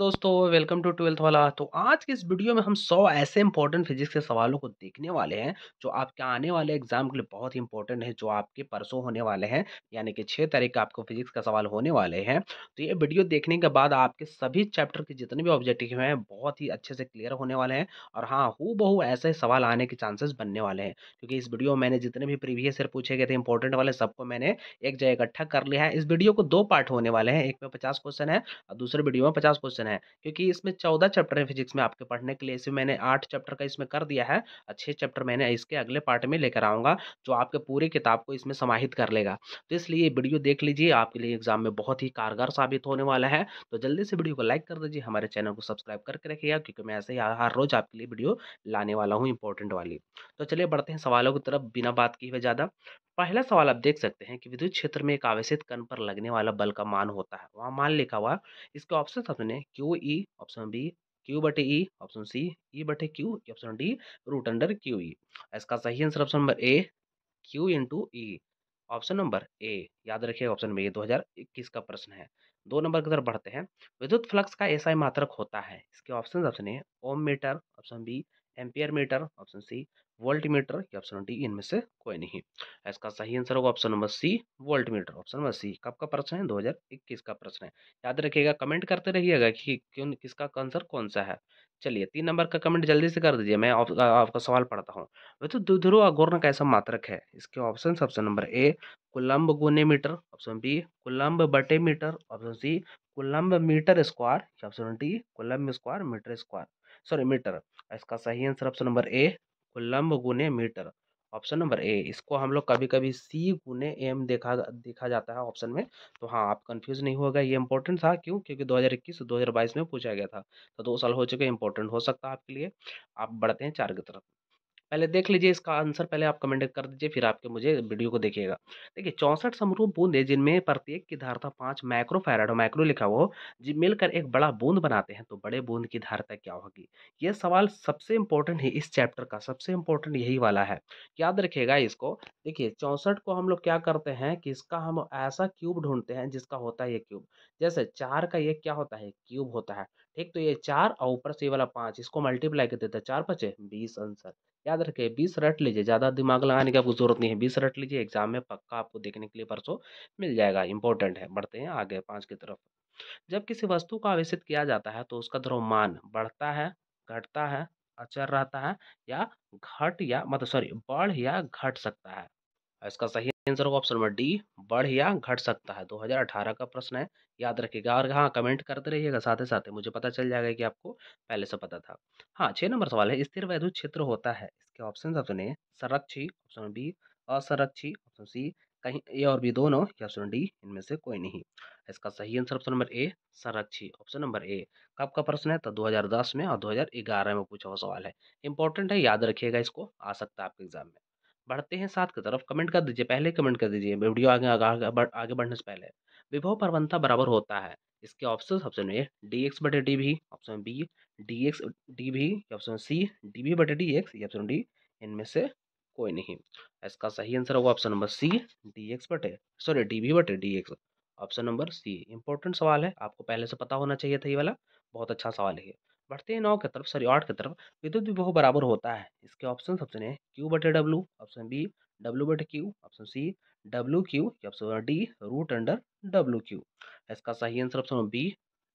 दोस्तों, welcome to twelfth वाला। तो आज की इस वीडियो में हम 100 ऐसे इंपॉर्टेंट फिजिक्स के सवालों को देखने वाले हैं जो आपके आने वाले एग्जाम के लिए बहुत ही इंपॉर्टेंट है, जो आपके परसों होने वाले हैं। यानी कि 6 तारीख को आपको फिजिक्स का सवाल होने वाले हैं। तो ये वीडियो देखने के बाद आपके सभी चैप्टर के जितने भी ऑब्जेक्टिव हैं बहुत ही अच्छे से क्लियर होने वाले हैं। और हाँ, हूबहू ऐसे सवाल आने के चांसेस बनने वाले हैं, क्योंकि इस वीडियो में मैंने जितने भी प्रीवियस ईयर पूछे गए थे इंपॉर्टेंट वाले सबको मैंने एक जगह इकट्ठा कर लिया है। इस वीडियो को 2 पार्ट होने वाले हैं, एक में 50 क्वेश्चन है और दूसरे वीडियो में 50 क्वेश्चन है। क्योंकि इसमें 14 चैप्टर है फिजिक्स में आपके पढ़ने के लिए, इसे मैंने 8 चैप्टर का इसमें कर दिया है और 6 चैप्टर मैंने इसके अगले पार्ट में लेकर आऊँगा, जो आपके पूरी किताब को इसमें समाहित कर लेगा। तो इसलिए ये वीडियो देख लीजिए, आपके लिए एग्जाम में बहुत ही कारगर साबित होने वाला है। तो जल्दी से वीडियो को लाइक कर दीजिए, हमारे चैनल को सब्सक्राइब करके रखिएगा, क्योंकि मैं ऐसे ही हर रोज आपके लिए वीडियो लाने वाला हूँ इंपॉर्टेंट वाली। तो चलिए बढ़ते हैं सवालों की तरफ बिना बात किए हुए ज़्यादा। पहला सवाल आप देख सकते हैं कि विद्युत क्षेत्र में एक आवेशित कण पर लगने वाला बल का मान होता है, वहाँ मान लिखा हुआ। इसके ऑप्शन अपने Q E option B, Q बटे ई ऑप्शन सी, ई बटे Q option D, root under Q E. इसका सही answer option number A, Q into E. Option number A याद रखिए, ऑप्शन बी 2021 का प्रश्न है। 2 नंबर की तरफ बढ़ते हैं। विद्युत फ्लक्स का एसआई मात्रक होता है। इसके option A ohm meter option B, ampere meter option C, volt meter या ऑप्शन डी इनमें से कोई नहीं। इसका सही आंसर होगा option number C, volt meter. Option number C कब का प्रश्न है? 2021 का प्रश्न है। याद रखिएगा, कमेंट करते रहिएगा कि क्यों किसका आंसर कौन सा है। चलिए 3 नंबर का कमेंट जल्दी से कर दीजिए, मैं आपका सवाल पढ़ता हूँ। विद्युत द्विध्रुव आघूर्ण कैसा मात्रक है? इसके ऑप्शन नंबर ए कुलम्ब गुने मीटर ऑप्शन बी कुलम्ब बटे metre option C coulomb metre square या option D coulomb square metre square, sorry metre. इसका सही answer option number A coulomb गुने मीटर। ऑप्शन नंबर ए, इसको हम लोग कभी कभी सी गुने एम देखा देखा जाता है ऑप्शन में। तो हाँ, आप कंफ्यूज नहीं होगा, ये इंपॉर्टेंट था। क्यों? क्योंकि 2021 2022 में पूछा गया था। तो 2 साल हो चुके, इंपॉर्टेंट हो सकता है आपके लिए। आप बढ़ते हैं 4 की तरफ। पहले देख लीजिए इसका आंसर, पहले आप कमेंट कर दीजिए, फिर आपके मुझे वीडियो को देखिएगा। देखिए 64 समरूप बूंदें जिनमें प्रत्येक की धारता 5 माइक्रो फैराड हो, माइक्रो लिखा हुआ हो, जी मिलकर एक बड़ा बूंद बनाते हैं, तो बड़े बूंद की धारता क्या होगी? ये सवाल सबसे इंपॉर्टेंट है इस चैप्टर का, सबसे इंपॉर्टेंट यही वाला है। याद रखिएगा इसको। देखिए 64 को हम लोग क्या करते हैं कि इसका हम ऐसा क्यूब ढूंढते हैं जिसका होता है ये क्यूब। जैसे 4 का ये क्या होता है? क्यूब होता है। ठीक, तो ये 4 और ऊपर से ये वाला 5, इसको मल्टीप्लाई कर देते हैं, 4 5 20 आंसर। याद रखिए 20 रट लीजिए, ज़्यादा दिमाग लगाने की आपको ज़रूरत नहीं है, 20 रट लीजिए, एग्जाम में पक्का आपको देखने के लिए परसों मिल जाएगा, इंपॉर्टेंट है। बढ़ते हैं आगे 5 की तरफ। जब किसी वस्तु को आवेशित किया जाता है तो उसका द्रव्यमान बढ़ता है, घटता है, अचर रहता है या घट या मतलब सॉरी बढ़ या घट सकता है। इसका सही आंसर होगा ऑप्शन नंबर डी, बढ़ या घट सकता है। 2018 का प्रश्न है, याद रखिएगा। और हाँ, कमेंट करते रहिएगा, साथ ही साथ मुझे पता चल जाएगा कि आपको पहले से पता था। हाँ, 6 नंबर सवाल है, स्थिर वैद्युत क्षेत्र होता है। इसके ऑप्शन ऑप्शन ए संरक्षी ऑप्शन बी, असंरक्षी ऑप्शन सी, कहीं ए और बी दोनों या ऑप्शन डी इनमें से कोई नहीं। इसका सही आंसर ऑप्शन नंबर ए संरक्षी, ऑप्शन नंबर ए। कब का प्रश्न है? तो 2010 में और 2011 में पूछा हुआ सवाल है। इंपॉर्टेंट है, याद रखिएगा, इसको आ सकता है आपके एग्जाम में। बढ़ते हैं 7 की तरफ। कमेंट कर दीजिए, पहले कमेंट कर दीजिए वीडियो आगे बढ़ने से पहले। विभव प्रवणता बराबर होता है। इसके ऑप्शन ए डी एक्स बटे D B, option B D X D B, option C D B बटे डी एक्स या ऑप्शन डी इनमें से कोई नहीं। इसका सही आंसर होगा option number C, D X बटे सॉरी डी भी बटे D X. Option number C. Important सवाल है, आपको पहले से पता होना चाहिए था ये वाला। बहुत अच्छा सवाल है ये। बढ़ते हैं 9 की तरफ, सॉरी 8 की तरफ। विद्युत विभव बराबर होता है। इसके ऑप्शन है क्यू बटे डब्ल्यू, ऑप्शन बी डब्ल्यू बटे Q, option C W Q या option D root under W Q. इसका सही आंसर ऑप्शन बी,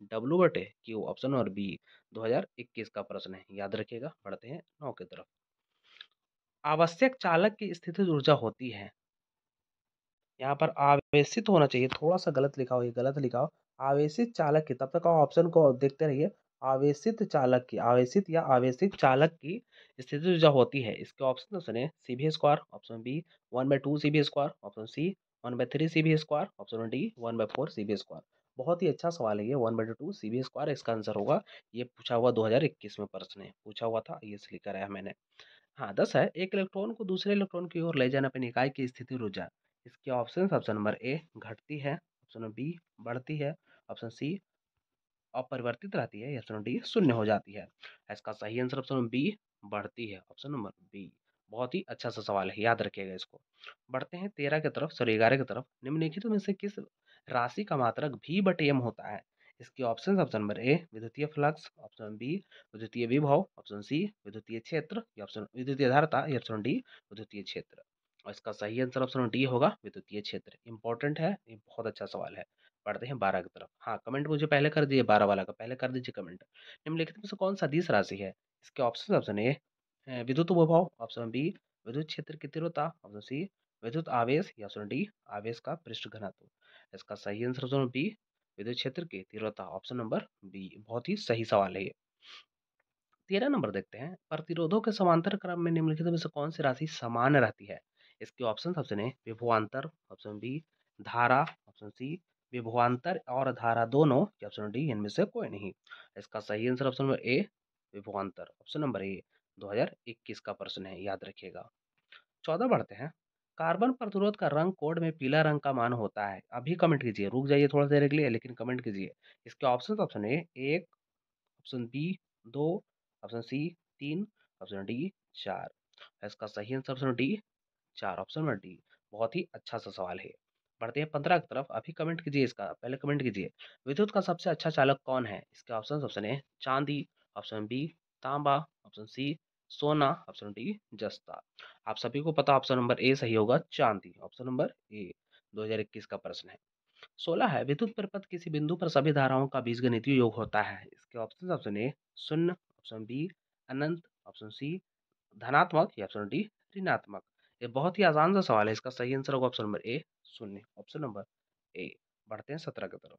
डब्ल्यू बटे क्यू, ऑप्शन और बी। 2021 का प्रश्न है, याद रखिएगा। बढ़ते हैं 9 की तरफ। आवश्यक चालक की स्थितिज ऊर्जा होती है। यहाँ पर आवेशित होना चाहिए, थोड़ा सा गलत लिखा हो, ये गलत लिखा हो। आवेशित चालक की, तब तक आप ऑप्शन को देखते रहिए। आवेशित चालक की, आवेशित या आवेशित चालक की स्थिति जो होती है, इसके ऑप्शन तो सुने C B square, option B 1/2 C B square, option C 1/3 C B square, option D 1/4 C B square. बहुत ही अच्छा सवाल है ये, 1/2 सी बी स्क्वायर इसका आंसर होगा। ये पूछा हुआ 2021 में प्रश्न है, पूछा हुआ था, ये इसलिए कराया मैंने। हाँ, 10 है, एक इलेक्ट्रॉन को दूसरे इलेक्ट्रॉन की ओर ले जाना अपनी इकाई की स्थिति ऊर्जा। इसके ऑप्शन नंबर ए घटती है, ऑप्शन नंबर बी बढ़ती है, ऑप्शन सी अपरिवर्तित रहती है या ऑप्शन डी शून्य हो जाती है। इसका सही आंसर ऑप्शन नंबर बी बढ़ती है, ऑप्शन नंबर बी। बहुत ही अच्छा सा सवाल है, याद रखिएगा इसको। बढ़ते हैं 13 की तरफ, सॉरी 11 की तरफ। निम्नलिखित में से किस राशि का मात्रक भी बटे एम होता है? इसके ऑप्शन नंबर ए विद्युतीय फ्लक्स, ऑप्शन बी विद्युतीय विभव, ऑप्शन सी विद्युतीय क्षेत्र, या ऑप्शन विद्युतीय धारिता, या ऑप्शन डी विद्युतीय क्षेत्र। और इसका सही आंसर ऑप्शन डी होगा विद्युतीय क्षेत्र। इंपॉर्टेंट है, ये बहुत अच्छा सवाल है। पढ़ते हैं 12 की तरफ। हाँ, कमेंट मुझे पहले कर दीजिए, 12 वाला का पहले कर दीजिए कमेंट। निम्नलिखित में से कौन सा अदिश राशि है? इसके ऑप्शन ए विद्युत विभव, ऑप्शन बी विद्युत क्षेत्र की तीव्रता, ऑप्शन सी विद्युत आवेश, या ऑप्शन डी आवेश का पृष्ठ घनत्व। इसका सही आंसर ऑप्शन बी विद्युत क्षेत्र की तीव्रता, ऑप्शन नंबर बी। बहुत ही सही सवाल है ये। 13 नंबर देखते हैं, प्रतिरोधों के समांतर क्रम में निम्नलिखित में से कौन सी राशि समान रहती है? इसके ऑप्शन ए विभवांतर, ऑप्शन बी धारा, ऑप्शन सी विभवांतर और धारा दोनों, या ऑप्शन डी इनमें से कोई नहीं। इसका सही आंसर ऑप्शन नंबर ए विभवांतर, ऑप्शन नंबर ए। 2021 का प्रश्न है, याद रखिएगा। 14 बढ़ते हैं। कार्बन प्रतिरोध का रंग कोड में पीला रंग का मान होता है। अभी कमेंट कीजिए, रुक जाइए थोड़ा देर के लिए, लेकिन कमेंट कीजिए। इसके ऑप्शन ए एक, option B 2, option C 3, option D 4। इसका सही answer option D 4, option number D. बहुत ही अच्छा सा सवाल है। बढ़ते हैं 15 की तरफ। अभी कमेंट कीजिए, इसका पहले कमेंट कीजिए। विद्युत का सबसे अच्छा चालक कौन है? इसके ऑप्शन ए चांदी, ऑप्शन बी तांबा, ऑप्शन सी सोना, ऑप्शन डी जस्ता। आप सभी को पता ऑप्शन नंबर ए सही होगा, चांदी, ऑप्शन नंबर ए। 2021 का प्रश्न है। 16 है, विद्युत परिपथ किसी बिंदु पर सभी धाराओं का बीजगणितीय योग होता है। इसके ऑप्शन ए शून्य, ऑप्शन बी अनंत, ऑप्शन सी धनात्मक, या ऑप्शन डी ऋणात्मक। ये बहुत ही आसान सा सवाल है। इसका सही आंसर होगा ऑप्शन नंबर ए शून्य, ऑप्शन नंबर ए। बढ़ते हैं 17 की तरफ।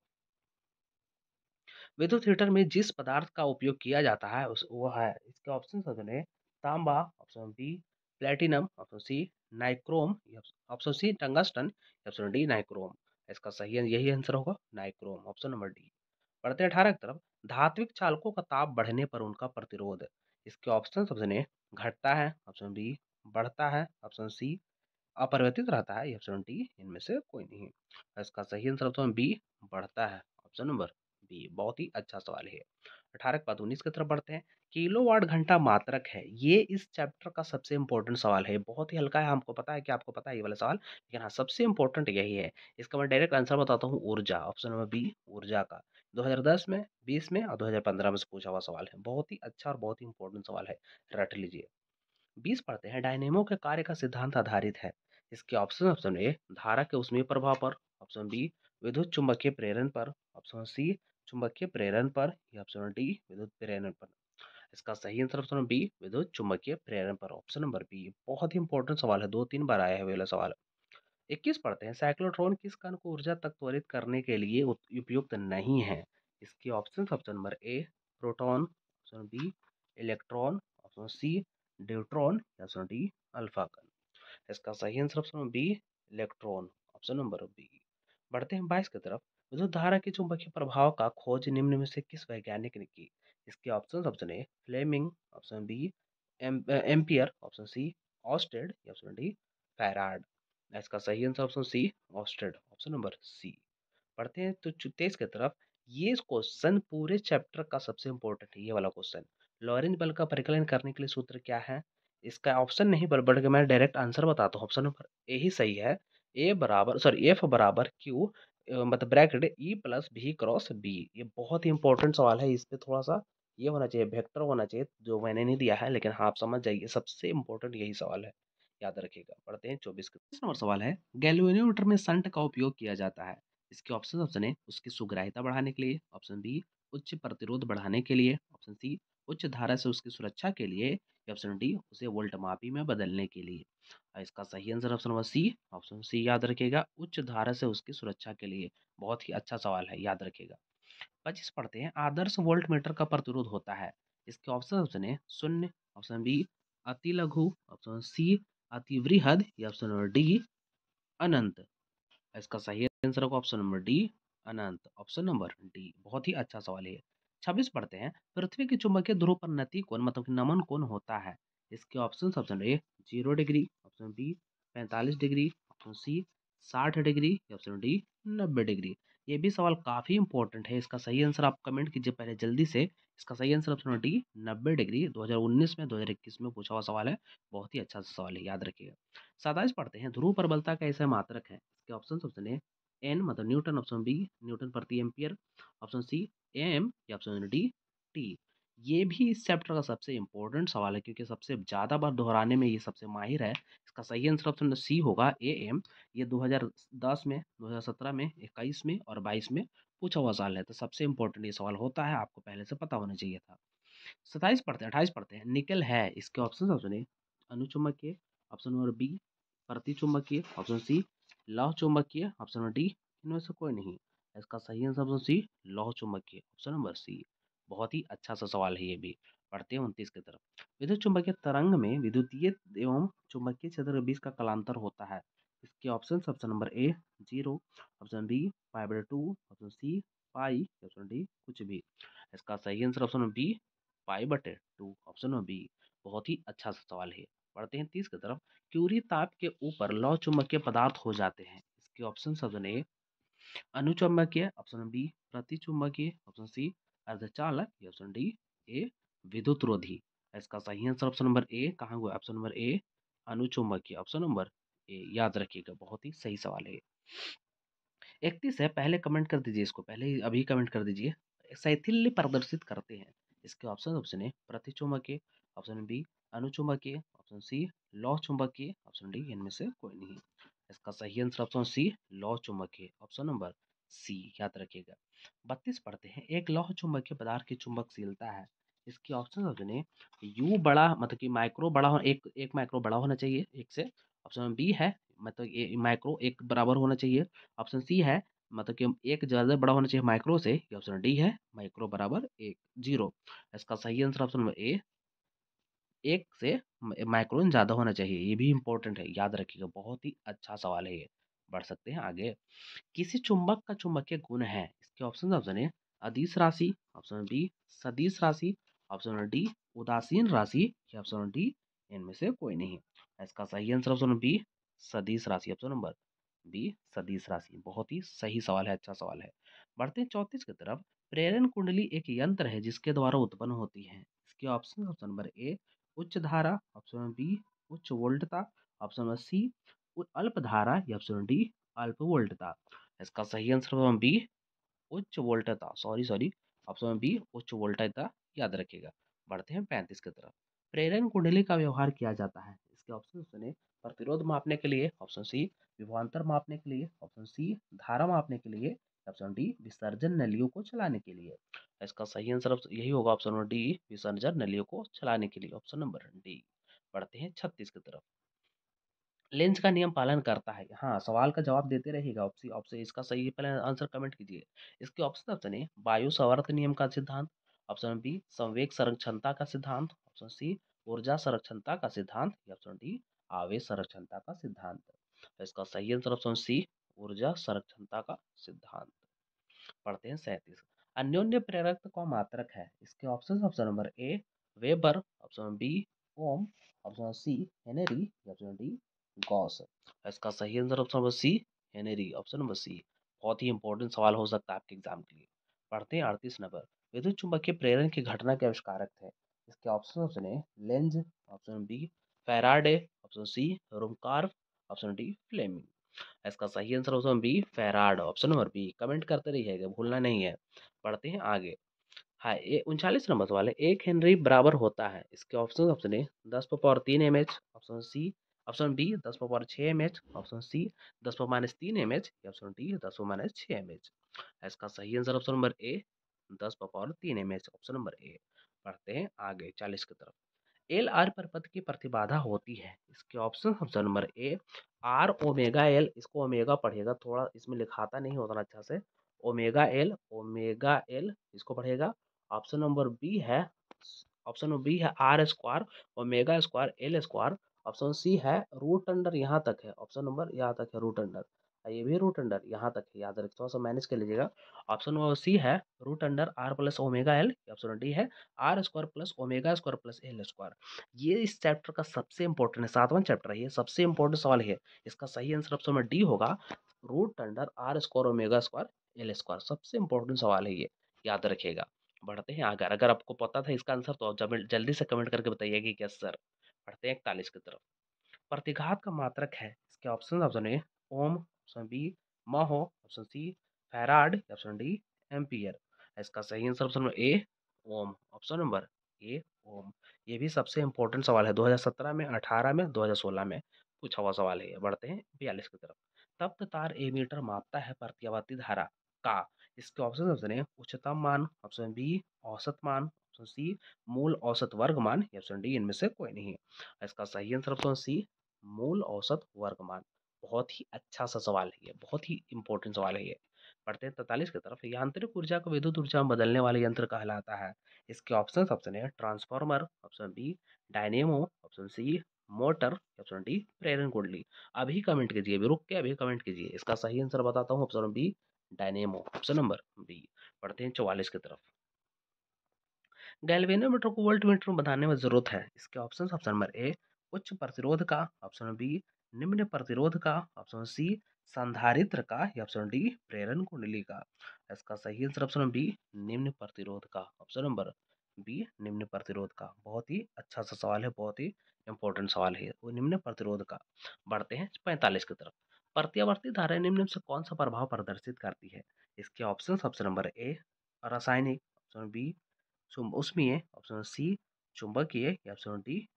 विद्युत हीटर में जिस पदार्थ का उपयोग किया जाता है उस वो है, इसके ऑप्शन है तांबा, option B platinum, option C nichrome, या ऑप्शन सी टंगस्टन, या ऑप्शन डी नाइक्रोम। इसका सही यही आंसर होगा नाइक्रोम, ऑप्शन नंबर डी। बढ़ते हैं 18 की तरफ। धात्विक चालकों का ताप बढ़ने पर उनका प्रतिरोध, इसके ऑप्शन ए घटता है, ऑप्शन बी बढ़ता है, ऑप्शन सी अपरिवर्तित रहता है, या ऑप्शन डी इनमें से कोई नहीं। इसका सही आंसर ऑप्शन बी बढ़ता है, ऑप्शन नंबर बी। बहुत ही अच्छा सवाल है। 18 के बाद 19 की तरफ बढ़ते हैं। किलोवाट घंटा मात्रक है, ये इस चैप्टर का सबसे इंपॉर्टेंट सवाल है। बहुत ही हल्का है, हमको पता है कि आपको पता है ये वाला सवाल, लेकिन हाँ सबसे इंपॉर्टेंट यही है। इसका मैं डायरेक्ट आंसर बताता हूँ, ऊर्जा, ऑप्शन नंबर बी ऊर्जा का। 2010 में, 20 में और 2015 में से पूछा हुआ सवाल है। बहुत ही अच्छा और बहुत ही इंपॉर्टेंट सवाल है, रट लीजिए। 20 पढ़ते हैं। डायनेमो के कार्य का सिद्धांत आधारित है। इसके ऑप्शन ए धारा के ऊष्मीय प्रभाव पर, ऑप्शन बी विद्युत चुम्बकीय प्रेरण पर, ऑप्शन सी चुंबकीय प्रेरण पर, या ऑप्शन डी विद्युत प्रेरण पर। इसका सही आंसर ऑप्शन बी विद्युत चुम्बकीय प्रेरण पर, ऑप्शन नंबर बी। बहुत ही इंपॉर्टेंट सवाल है, 2-3 बार आया है ये वाला सवाल। 21 पढ़ते हैं। साइक्लोट्रॉन किस कण को ऊर्जा तक त्वरित करने के लिए उपयुक्त नहीं है? इसके option number A proton, option B electron, option C deuteron, या ऑप्शन डी अल्फा कण। इसका सही answer option B electron, option number B. बढ़ते हैं 22 की तरफ। विद्युत धारा के चुंबकीय प्रभाव का खोज निम्न में से किस वैज्ञानिक ने की? इसके option A Fleming, option B Ampere, option C Oersted, या ऑप्शन डी फैराड। इसका सही answer option C Oersted, option number C. पढ़ते हैं तो 23 की तरफ। ये क्वेश्चन पूरे चैप्टर का सबसे इंपॉर्टेंट है, ये वाला क्वेश्चन। लॉरेंट बल का परिकलन करने के लिए सूत्र क्या है? इसका ऑप्शन नहीं बढ़ के मैं डायरेक्ट आंसर बताता हूँ। ऑप्शन नंबर ए ही सही है। ए बराबर सॉरी एफ बराबर क्यू, मतलब ब्रैकेट ई प्लस भी क्रॉस बी। ये बहुत ही इंपॉर्टेंट सवाल है। इस पे थोड़ा सा ये होना चाहिए, वेक्टर होना चाहिए, जो मैंने नहीं दिया है, लेकिन हाँ आप समझ जाइए, सबसे इंपॉर्टेंट यही सवाल है, याद रखिएगा। पढ़ते हैं 24 का नंबर सवाल है। गैल्वेनोमीटर में संट का उपयोग किया जाता है। इसके ऑप्शन है उसकी सुग्राह्यता बढ़ाने के लिए, ऑप्शन बी उच्च प्रतिरोध बढ़ाने के लिए, ऑप्शन सी उच्च धारा से उसकी सुरक्षा के लिए, या ऑप्शन डी उसे वोल्टमापी में बदलने के लिए। इसका सही answer option number C, option C याद रखिएगा, उच्च धारा से उसकी सुरक्षा के लिए। बहुत ही अच्छा सवाल है, याद रखिएगा। 25 पढ़ते हैं। आदर्श वोल्ट मीटर का प्रतिरोध होता है। इसके ऑप्शन है शून्य, ऑप्शन बी अति लघु, ऑप्शन सी अति वृहद, या ऑप्शन नंबर डी अनंत। इसका सही आंसर होगा ऑप्शन नंबर डी अनंत, ऑप्शन नंबर डी। बहुत ही अच्छा सवाल है। 26 पढ़ते हैं। पृथ्वी के चुंबकीय ध्रुव पर नति कोण मतलब कि नमन कोण होता है। इसके option A 0 degree, option B 45 degree, option C 60 degree, या ऑप्शन डी 90 डिग्री। ये भी सवाल काफी इंपॉर्टेंट है। इसका सही आंसर आप कमेंट कीजिए पहले जल्दी से। इसका सही आंसर ऑप्शन डी 90 डिग्री। 2019 में 2021 में पूछा हुआ सवाल है। बहुत ही अच्छा सवाल है, याद रखिएगा। 27 पढ़ते हैं। ध्रुव प्रबलता का ऐसा मात्रक है। इसके ऑप्शन है एन मतलब न्यूटन, ऑप्शन बी न्यूटन प्रति एम्पियर, ऑप्शन सी एम या ऑप्शन डी टी। ये भी इस चैप्टर का सबसे इम्पोर्टेंट सवाल है क्योंकि सबसे ज़्यादा बार दोहराने में ये सबसे माहिर है। इसका सही आंसर ऑप्शन सी होगा ए एम। ये 2010 में, 2017 में, 21 में और 22 में पूछा हुआ सवाल है, तो सबसे इम्पोर्टेंट ये सवाल होता है, आपको पहले से पता होना चाहिए था। 27 पढ़ते हैं, 28 पढ़ते हैं। निकल है, इसके ऑप्शन सुनिए। अनुचुंबकीय, ऑप्शन नंबर बी प्रतिचुंबकीय, ऑप्शन सी लौह चुंबकीय, ऑप्शन नंबर डी इनमें से कोई नहीं। इसका सही आंसर ऑप्शन सी लौह चुंबकीय, ऑप्शन नंबर सी। बहुत ही अच्छा सा सवाल है ये भी। पढ़ते हैं 29 की तरफ। विद्युत चुंबकीय तरंग में विद्युतीय एवं चुंबकीय क्षेत्र के बीच का कालांतर होता है। इसके option option number A 0, option B पाई/2, option C pi, option D कुछ भी। इसका सही आंसर ऑप्शन बी पाई/2, ऑप्शन नंबर बी। बहुत ही अच्छा सा सवाल है। पढ़ते हैं 30 की तरफ। क्यूरी ताप के ऊपर लौह चुंबकीय पदार्थ हो जाते हैं। इसके ऑप्शन ऑप्शन ए अनुचुंबकीय, ऑप्शन बी प्रतिचुंबकीय, ऑप्शन सी अर्धचालक या ऑप्शन डी ए विद्युत रोधी। इसका सही आंसर ऑप्शन नंबर ए कहाँ हुआ? ऑप्शन नंबर ए अनुचुंबकीय, ऑप्शन नंबर ए। याद रखिएगा, बहुत ही सही सवाल है। 31 है, पहले कमेंट कर दीजिए इसको, पहले ही अभी कमेंट कर दीजिए। शैथिल्य प्रदर्शित करते हैं। इसके ऑप्शन ऑप्शन ए प्रतिचुंबकीय, ऑप्शन बी अनुचुंबकीय, ऑप्शन सी लौह चुंबकीय, ऑप्शन डी इनमें से कोई नहीं। इसका सही आंसर ऑप्शन सी लौह चुंबकीय, ऑप्शन नंबर सी। याद रखिएगा। 32 पढ़ते हैं। एक लौह चुंबकीय पदार्थ की चुंबकशीलता है। इसके ऑप्शन ऑप्शन ए यू बड़ा मतलब कि माइक्रो बड़ा हो, एक माइक्रो बड़ा होना चाहिए एक से, ऑप्शन बी है मतलब ये माइक्रो एक बराबर होना चाहिए, ऑप्शन सी है मतलब कि एक ज़्यादा बड़ा होना चाहिए माइक्रो से, या ऑप्शन डी है माइक्रो बराबर एक जीरो। इसका सही आंसर ऑप्शन नंबर ए एक से माइक्रोन ज़्यादा होना चाहिए। ये भी इंपॉर्टेंट है, याद रखिएगा, बहुत ही अच्छा सवाल है ये। बढ़ सकते हैं आगे। किसी चुंबक का चुंबकीय गुण है। इसके ऑप्शन ऑप्शन ए अदिश राशि, ऑप्शन बी सदिश राशि, ऑप्शन डी उदासीन राशि, या ऑप्शन डी इनमें से कोई नहीं। इसका सही आंसर ऑप्शन बी सदिश राशि, ऑप्शन नंबर बी सदिश राशि। बहुत ही सही सवाल है, अच्छा सवाल है। बढ़ते हैं 34 की तरफ। प्रेरण कुंडली एक यंत्र है जिसके द्वारा उत्पन्न होती है। इसके ऑप्शन ऑप्शन नंबर ए उच्च धारा, ऑप्शन बी उच्च वोल्टता, ऑप्शन नंबर सी अल्प धारा, या ऑप्शन डी अल्प वोल्टता। इसका सही आंसर ऑप्शन बी उच्च वोल्टता, सॉरी सॉरी, ऑप्शन बी उच्च वोल्टता। याद रखिएगा। बढ़ते हैं 35 की तरफ। प्रेरण कुंडली का व्यवहार किया जाता है। इसके ऑप्शन सुने। प्रतिरोध मापने के लिए, ऑप्शन सी विभवांतर मापने के लिए, ऑप्शन सी धारा मापने के लिए, ऑप्शन डी विसर्जन नलियों को चलाने के लिए। इसका सही आंसर यही होगा, ऑप्शन नंबर डी विसर्जन नलियों को चलाने के लिए, ऑप्शन नंबर डी। बढ़ते हैं 36 की तरफ। लेंस का नियम पालन करता है। हाँ, सवाल का जवाब देते रहिएगा। ऑप्शन ऑप्शन इसका सही है, पहले आंसर कमेंट कीजिए। इसके ऑप्शन ऑप्शन ए वायु संवर्त नियम का सिद्धांत, ऑप्शन बी संवेग संरक्षणता का सिद्धांत, ऑप्शन सी ऊर्जा संरक्षणता का सिद्धांत, या ऑप्शन डी आवेश संरक्षणता का सिद्धांत। तो इसका सही आंसर ऑप्शन सी ऊर्जा संरक्षणता का सिद्धांत। पढ़ते हैं 37। अन्योन्य प्रेरक का मात्रक है। इसके option option number A weber, option B ohm, option C henry, option D gauss. इसका सही answer option number C henry, option number C. बहुत ही इंपॉर्टेंट सवाल हो सकता है आपके एग्जाम के लिए। पढ़ते हैं 38 नंबर। विद्युत चुंबकीय प्रेरण की घटना के आविष्कारक थे। इसके option option A Lenz, option B Faraday, option C Ruhmkorff, option D Fleming. इसका सही answer option B Faraday, option number B. Comment करते रहिएगा, भूलना नहीं है। पढ़ते हैं आगे। हाँ, ये 39 नंबर सवाल है। 1 हेनरी बराबर होता है। इसके option option A 10 power 3 mH, option C option B 10 power 6 mH, option C 10 power -3 mH, या ऑप्शन डी 10 पावर -6 mH। इसका सही answer option number A 10 power 3 mH, option number A. पढ़ते हैं आगे 40 की तरफ। एल आर पर पथ की प्रतिबाधा होती है। इसके option option number A R omega L, इसको ओमेगा पढ़ेगा, थोड़ा इसमें लिखाता नहीं होता ना अच्छा से। ओमेगा एल इसको पढ़ेगा। ऑप्शन नंबर बी है, ऑप्शन नंबर बी है R square omega square L square. Option C है रूट अंडर, यहाँ तक है ऑप्शन नंबर, यहाँ तक है रूट अंडर। ये भी रूट अंडर यहाँ तक है, याद रख, थोड़ा सा मैनेज कर लीजिएगा। ऑप्शन नंबर सी है root under R plus omega L, option D है R square plus omega square plus L square. ये इस चैप्टर का सबसे इंपॉर्टेंट है, 7वां चैप्टर है ये, सबसे इंपॉर्टेंट सवाल है। इसका सही आंसर ऑप्शन में डी होगा root under R square omega square L square. सबसे इंपॉर्टेंट सवाल है ये, याद रखिएगा। बढ़ते हैं आगे। अगर आपको पता था इसका आंसर तो आप जल्दी से कमेंट करके बताइए कि यस सर। बढ़ते हैं 41 की तरफ। प्रतिघात का मात्रक है। इसके option option A ohm, option B mho, option C farad, option D ampere. इसका सही answer option number A ohm, option number A ohm. ये भी सबसे इंपॉर्टेंट सवाल है 2017 में, 18 में, 2016 में पूछा हुआ सवाल है ये। बढ़ते हैं 42 की तरफ। तप्त तार एमीटर मापता है प्रत्यावर्ती धारा का। इसके ऑप्शन है उच्चतम मान, ऑप्शन बी औसत मान, ऑप्शन सी मूल औसत वर्ग मान, या ऑप्शन डी इनमें से कोई नहीं। इसका सही आंसर ऑप्शन सी मूल औसत वर्ग मान। बहुत ही अच्छा सा सवाल है ये, बहुत ही इंपॉर्टेंट सवाल है ये। बढ़ते हैं 43 की तरफ। यांत्रिक ऊर्जा को विद्युत ऊर्जा में बदलने वाले यंत्र कहलाता है। इसके ऑप्शन है transformer, option B dynamo, option C motor, option D प्रेरण कुंडली। अभी कमेंट कीजिए, अभी रुक के अभी कमेंट कीजिए। इसका सही आंसर बताता हूँ, option B dynamo, option number B. बढ़ते हैं 44 की तरफ। गैल्वेनोमीटर को वोल्टमीटर में बदलने में जरूरत है। इसके ऑप्शन नंबर ए उच्च प्रतिरोध का, ऑप्शन बी निम्न प्रतिरोध का, ऑप्शन सी संधारित्र का, या ऑप्शन डी प्रेरण कुंडली का। इसका सही आंसर ऑप्शन बी निम्न प्रतिरोध का, ऑप्शन नंबर बी निम्न प्रतिरोध का। बहुत ही अच्छा सा सवाल है, बहुत ही इंपॉर्टेंट सवाल है वो, निम्न प्रतिरोध का। बढ़ते हैं 45 की तरफ। प्रत्यावर्ती धारा निम्न से कौन सा प्रभाव प्रदर्शित करती है। इसके ऑप्शन नंबर ए रासायनिक, ऑप्शन बी उसमें ऑप्शन सी चुंबकीय, या ऑप्शन डी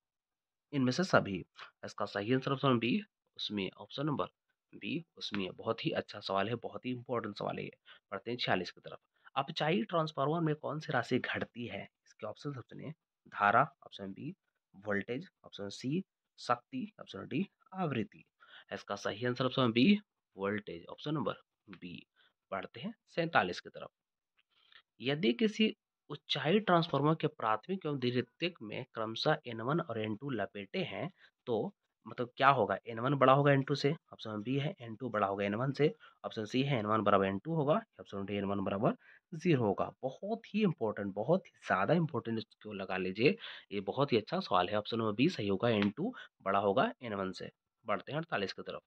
इनमें से सभी। इसका सही आंसर ऑप्शन बी उसमें, ऑप्शन नंबर बी उसमें। बहुत ही अच्छा सवाल है, बहुत ही इंपॉर्टेंट सवाल है ये। बढ़ते हैं 46 की तरफ। अपचायी ट्रांसफार्मर में कौन सी राशि घटती है। इसके ऑप्शन है धारा, option B voltage, option C शक्ति, ऑप्शन डी आवृत्ति। इसका सही answer option B voltage, option number B. बढ़ते हैं 47 की तरफ। यदि किसी ऊंचाई ट्रांसफार्मर के प्राथमिक एवं द्वितीयक में क्रमशः N1 और N2 लपेटे हैं, तो मतलब क्या होगा, N1 बड़ा होगा N2 से, ऑप्शन बी है N2 बड़ा होगा N1 से, ऑप्शन सी है N1 बराबर N2 होगा, ऑप्शन डी N1 बराबर 0 होगा। बहुत ही इंपॉर्टेंट, बहुत ही ज्यादा इंपॉर्टेंट इसको लगा लीजिए, ये बहुत ही अच्छा सवाल है। ऑप्शन नंबर बी सही होगा, N2 बड़ा होगा N1 से। बढ़ते हैं 48 की तरफ।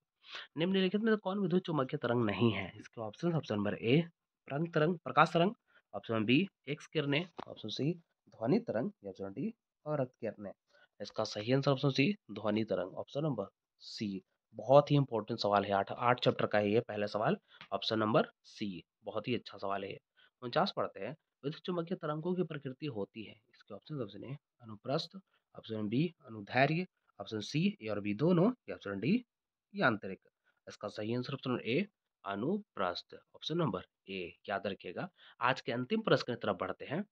निम्नलिखित में से कौन विद्युत चुम्बकीय तरंग नहीं है। इसके ऑप्शन नंबर ए रंग तरंग, प्रकाश तरंग, ऑप्शन बी एक्स किरणें, ऑप्शन सी ध्वनि तरंग, या ऑप्शन डी अवरक्त किरणें। इसका सही आंसर ऑप्शन सी ध्वनि तरंग, ऑप्शन नंबर सी। बहुत ही इंपॉर्टेंट सवाल है, आठ चैप्टर का है ये पहला सवाल, ऑप्शन नंबर सी। बहुत ही अच्छा सवाल है ये। 49 पढ़ते हैं। विद्युत चुम्बकीय तरंगों की प्रकृति होती है। इसके ऑप्शन है अनुप्रस्थ, ऑप्शन बी अनुदैर्घ्य, ऑप्शन सी ए और बी दोनों, या ऑप्शन डी यांत्रिक। इसका सही आंसर ऑप्शन ए अनुप्रस्थ, ऑप्शन नंबर ए। याद रखिएगा। आज के अंतिम प्रश्न की तरफ बढ़ते हैं।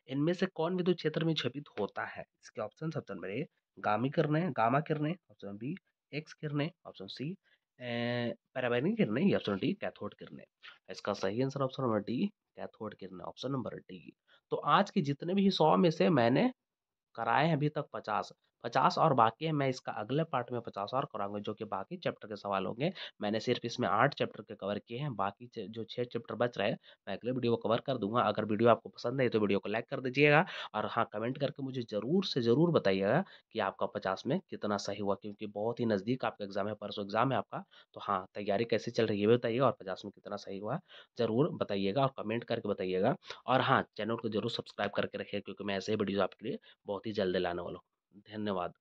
इनमें से कौन विद्युत क्षेत्र में क्षेपित होता है। इसके ऑप्शन नंबर ए गामी किरणें, गामा किरणें, ऑप्शन बी एक्स किरणें, ऑप्शन सी पराबैंगनी किरणें, या ऑप्शन डी कैथोड किरणें। इसका सही answer option number D cathode किरणें, ऑप्शन नंबर डी। तो आज के जितने भी 100 में से मैंने कराए हैं अभी तक 50, 50 और बाकी है। मैं इसका अगले पार्ट में 50 और कराऊंगा, जो कि बाकी चैप्टर के सवाल होंगे। मैंने सिर्फ इसमें 8 चैप्टर के कवर किए हैं, बाकी जो 6 चैप्टर बच रहे हैं मैं अगले वीडियो को कवर कर दूंगा। अगर वीडियो आपको पसंद है तो वीडियो को लाइक कर दीजिएगा, और हाँ कमेंट करके मुझे ज़रूर से ज़रूर बताइएगा कि आपका 50 में कितना सही हुआ, क्योंकि बहुत ही नज़दीक आपका एग्जाम है, परसों एग्जाम है आपका। तो हाँ, तैयारी कैसी चल रही है ये भी बताइएगा, और 50 में कितना सही हुआ ज़रूर बताइएगा, और कमेंट करके बताइएगा। और हाँ, चैनल को जरूर सब्सक्राइब करके रखिए, क्योंकि मैं ऐसे ही वीडियो आपके लिए बहुत ही जल्द लाने वाला हूँ। धन्यवाद।